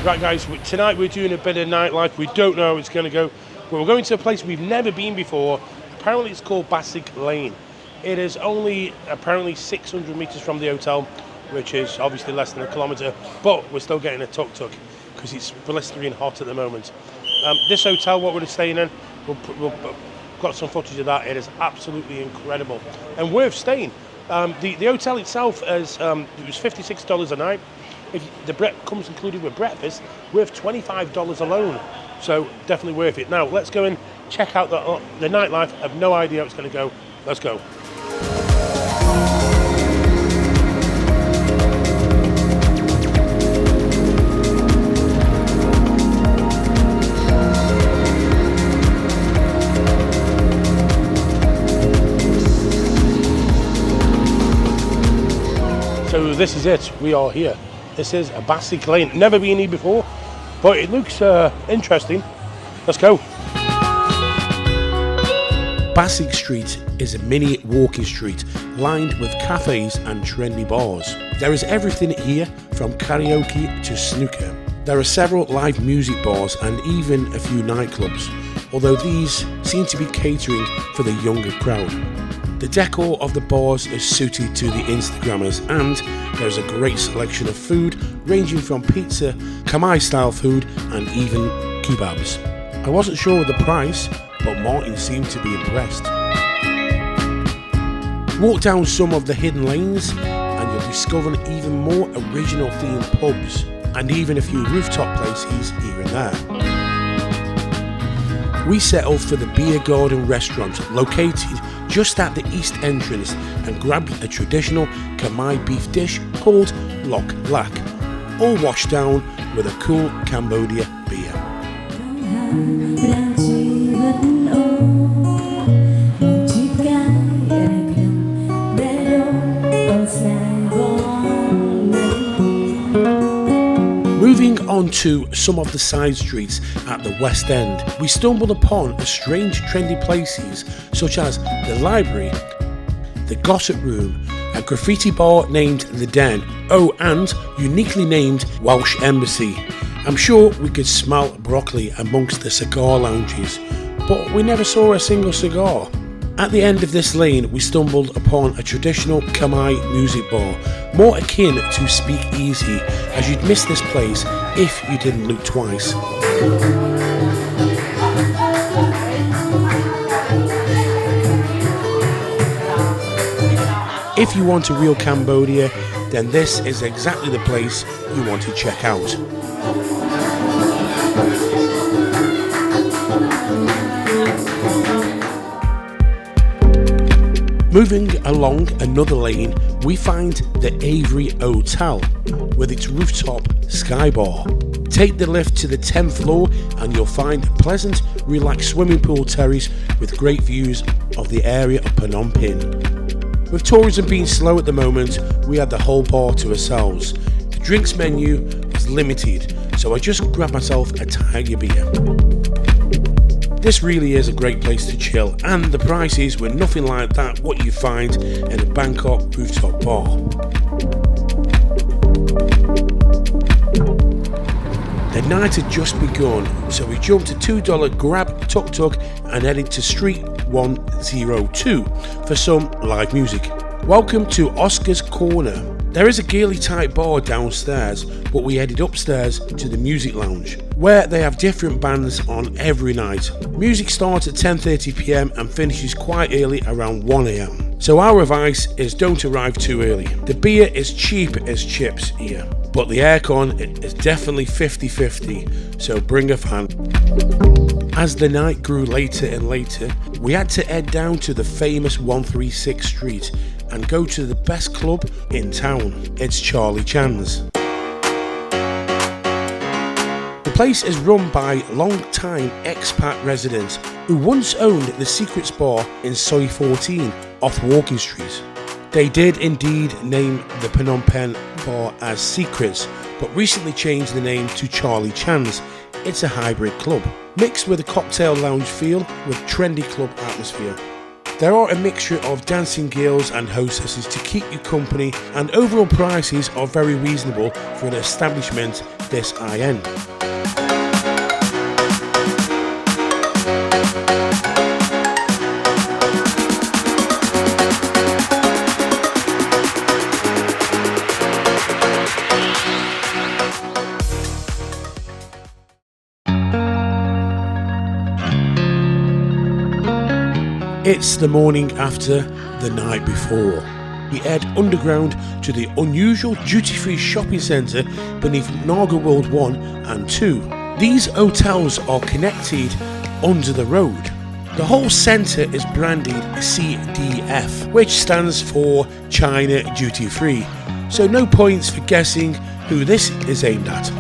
Right guys, tonight we're doing a bit of nightlife. We don't know how it's going to go, but we're going to a place we've never been before. Apparently it's called Basig Lane. It is only apparently 600 metres from the hotel, which is obviously less than a kilometre, but we're still getting a tuk-tuk because it's blistering hot at the moment. This hotel, what we're staying in, we've got some footage of that. It is absolutely incredible and worth staying. The hotel itself is it was $56 a night. If the comes included with breakfast, worth $25 alone. So definitely worth it. Now let's go and check out the nightlife. I have no idea how it's going to go. Let's go. So this is it. We are here. This is a Basig Lane. Never been here before, but it looks interesting. Let's go. Basig Street is a mini walking street lined with cafes and trendy bars. There is everything here from karaoke to snooker. There are several live music bars and even a few nightclubs, although these seem to be catering for the younger crowd. The decor of the bars is suited to the Instagrammers, and there's a great selection of food ranging from pizza, Khmer style food and even kebabs. I wasn't sure of the price, but Martin seemed to be impressed. Walk down some of the hidden lanes and you'll discover even more original themed pubs and even a few rooftop places here and there. We settled for the Beer Garden restaurant located just at the east entrance and grabbed a traditional Khmer beef dish called Lok Lak, all washed down with a cool Cambodia beer. Moving on to some of the side streets at the West End, we stumbled upon a strange trendy places such as the library, the gossip room, a graffiti bar named The Den, and uniquely named Welsh Embassy. I'm sure we could smell broccoli amongst the cigar lounges, but we never saw a single cigar. At the end of this lane, we stumbled upon a traditional Khmer music bar, more akin to Speak Easy, as you'd miss this place if you didn't look twice. If you want a real Cambodia, then this is exactly the place you want to check out. Moving along another lane, we find the Avery Hotel with its rooftop sky bar. Take the lift to the 10th floor and you'll find a pleasant, relaxed swimming pool terrace with great views of the area of Phnom Penh. With tourism being slow at the moment, we had the whole bar to ourselves. The drinks menu was limited, so I just grabbed myself a tiger beer. This really is a great place to chill, and the prices were nothing like that what you find in a Bangkok rooftop bar. The night had just begun, so we jumped a $2 grab tuk-tuk and headed to Street 102 for some live music. Welcome to Oscar's Corner. There is a girly type bar downstairs, but we headed upstairs to the music lounge, where they have different bands on every night. Music starts at 10:30 PM and finishes quite early around 1 AM. So our advice is don't arrive too early. The beer is cheap as chips here, but the aircon is definitely 50-50, so bring a fan. As the night grew later and later, we had to head down to the famous 136th Street and go to the best club in town. It's Charlie Chan's. The place is run by long-time expat residents who once owned the Secrets Bar in Soi 14 off Walking Street. They did indeed name the Phnom Penh bar as Secrets, but recently changed the name to Charlie Chan's. It's a hybrid club, mixed with a cocktail lounge feel with trendy club atmosphere. There are a mixture of dancing girls and hostesses to keep you company, and overall prices are very reasonable for an establishment this high-end. It's the morning after the night before. We head underground to the unusual duty-free shopping centre beneath Naga World 1 and 2. These hotels are connected under the road. The whole centre is branded CDF, which stands for China Duty Free, so no points for guessing who this is aimed at.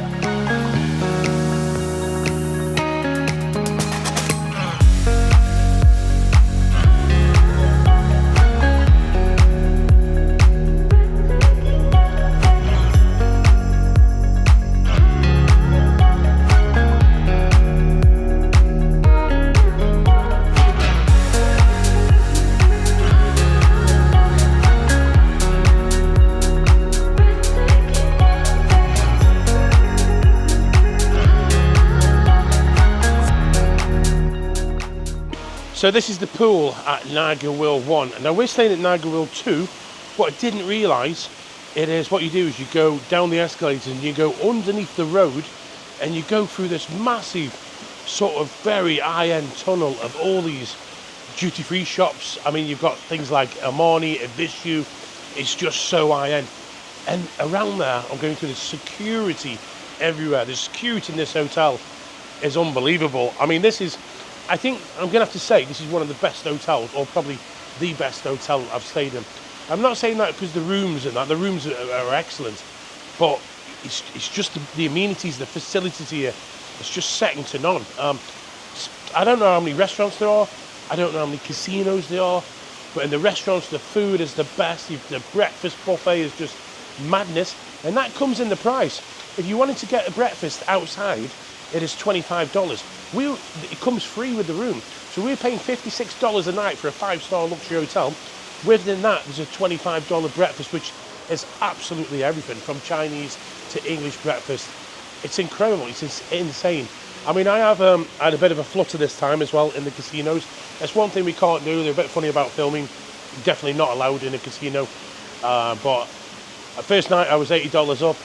So this is the pool at Naga World 1. Now we're staying at Naga World 2. What I didn't realise, what you do is you go down the escalators and you go underneath the road and you go through this massive sort of very high-end tunnel of all these duty-free shops. I mean, you've got things like Armani, Ibishu. It's just so high-end. And around there, I'm going through the security everywhere. The security in this hotel is unbelievable. I mean, I think I'm going to have to say this is one of the best hotels, or probably the best hotel I've stayed in. I'm not saying that because the rooms are excellent, but it's just the amenities, the facilities here, it's just second to none. I don't know how many restaurants there are, I don't know how many casinos there are, but in the restaurants the food is the best. The breakfast buffet is just madness, and that comes in the price. If you wanted to get a breakfast outside, it is $25. It comes free with the room. So we're paying $56 a night for a 5-star luxury hotel. Within that, there's a $25 breakfast, which is absolutely everything from Chinese to English breakfast. It's incredible. It's insane. I mean, I have had a bit of a flutter this time as well in the casinos. That's one thing we can't do. They're a bit funny about filming. Definitely not allowed in a casino. But first night I was $80 up.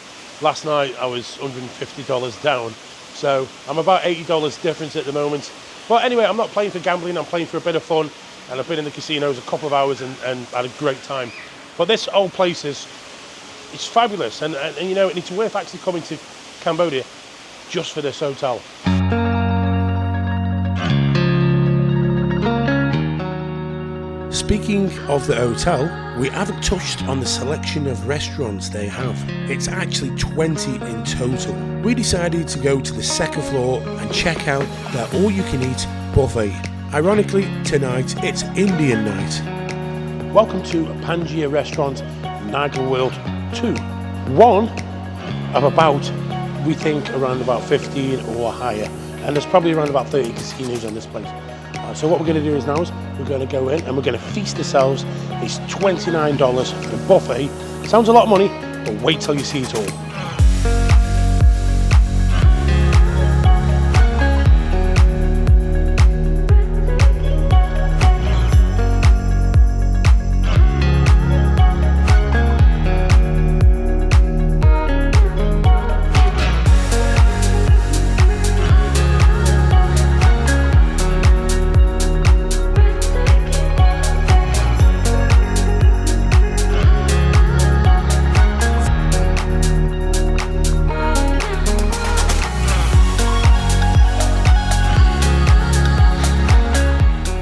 Last night I was $150 down. So I'm about $80 difference at the moment. But anyway, I'm not playing for gambling, I'm playing for a bit of fun. And I've been in the casinos a couple of hours and had a great time. But this old place it's fabulous. And you know, it's worth actually coming to Cambodia just for this hotel. Speaking of the hotel, we haven't touched on the selection of restaurants they have. It's actually 20 in total. We decided to go to the second floor and check out their all-you-can-eat buffet. Ironically, tonight it's Indian night. Welcome to Pangaea Restaurant, Naga World 2. One of about, we think, around about 15 or higher. And there's probably around about 30 casinos on this place. So what we're going to do now is we're going to go in and we're going to feast ourselves. It's $29 for the buffet. Sounds a lot of money, but wait till you see it all.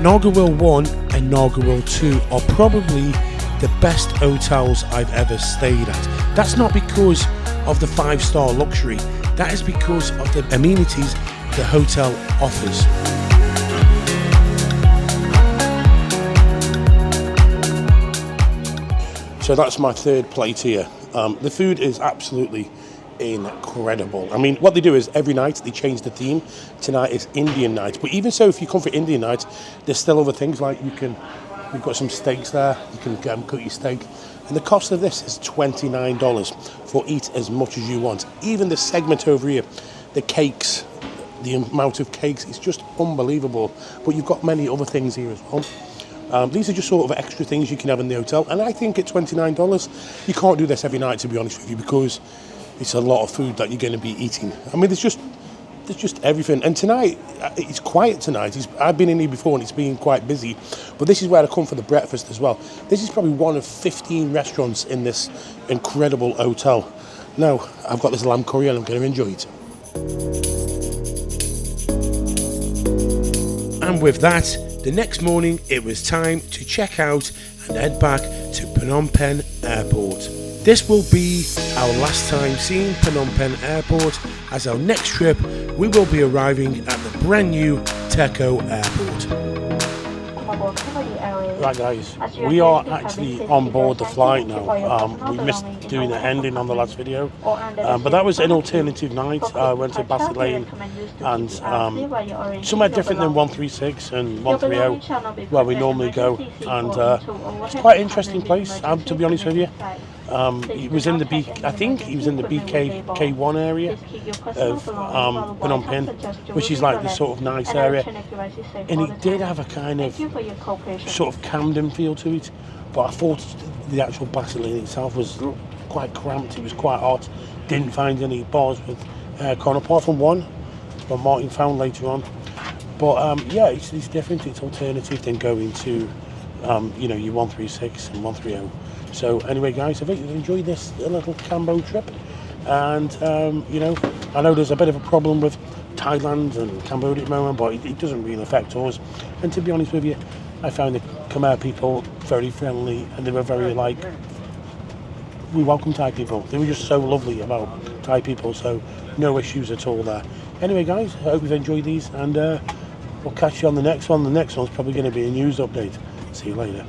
Naga World 1 and Naga World 2 are probably the best hotels I've ever stayed at. That's not because of the 5-star luxury, that is because of the amenities the hotel offers. So that's my third plate here. The food is absolutely incredible. I mean, what they do is every night they change the theme. Tonight is Indian night, but even so, if you come for Indian night, there's still other things like you can We've got some steaks there. You can cook your steak. And the cost of this is $29 for eat as much as you want. Even the segment over here, the cakes, the amount of cakes, it's just unbelievable. But you've got many other things here as well. These are just sort of extra things you can have in the hotel. And I think at $29, you can't do this every night, to be honest with you, because it's a lot of food that you're going to be eating. I mean, there's just everything. And tonight, it's quiet tonight. I've been in here before and it's been quite busy. But this is where I come for the breakfast as well. This is probably one of 15 restaurants in this incredible hotel. Now, I've got this lamb curry and I'm going to enjoy it. And with that, the next morning it was time to check out and head back to Phnom Penh Airport. This will be our last time seeing Phnom Penh Airport, as our next trip we will be arriving at the brand new Teco Airport. Right guys, we are actually on board the flight now. We missed doing the ending on the last video, but that was an alternative night. I went to Basset Lane and somewhere different than 136 and 130 where we normally go, and it's quite an interesting place, to be honest with you. It was in the BK1 area of Phnom Penh, which is like the sort of nice area, and it did have a kind of sort of Camden feel to it, but I thought the actual Basset Lane itself was quite cramped. It was quite hot. Didn't find any bars with aircon apart from one that Martin found later on. But yeah, it's different. It's alternative than going to your 136 and 130. So anyway guys, I think you've enjoyed this little Cambo trip, and I know there's a bit of a problem with Thailand and Cambodia at the moment, but it doesn't really affect us. And to be honest with you, I found the Khmer people very friendly, and they were very we welcome Thai people. They were just so lovely about Thai people, so no issues at all there. Anyway guys, I hope you've enjoyed these, and we'll catch you on the next one. The next one's probably going to be a news update. See you later.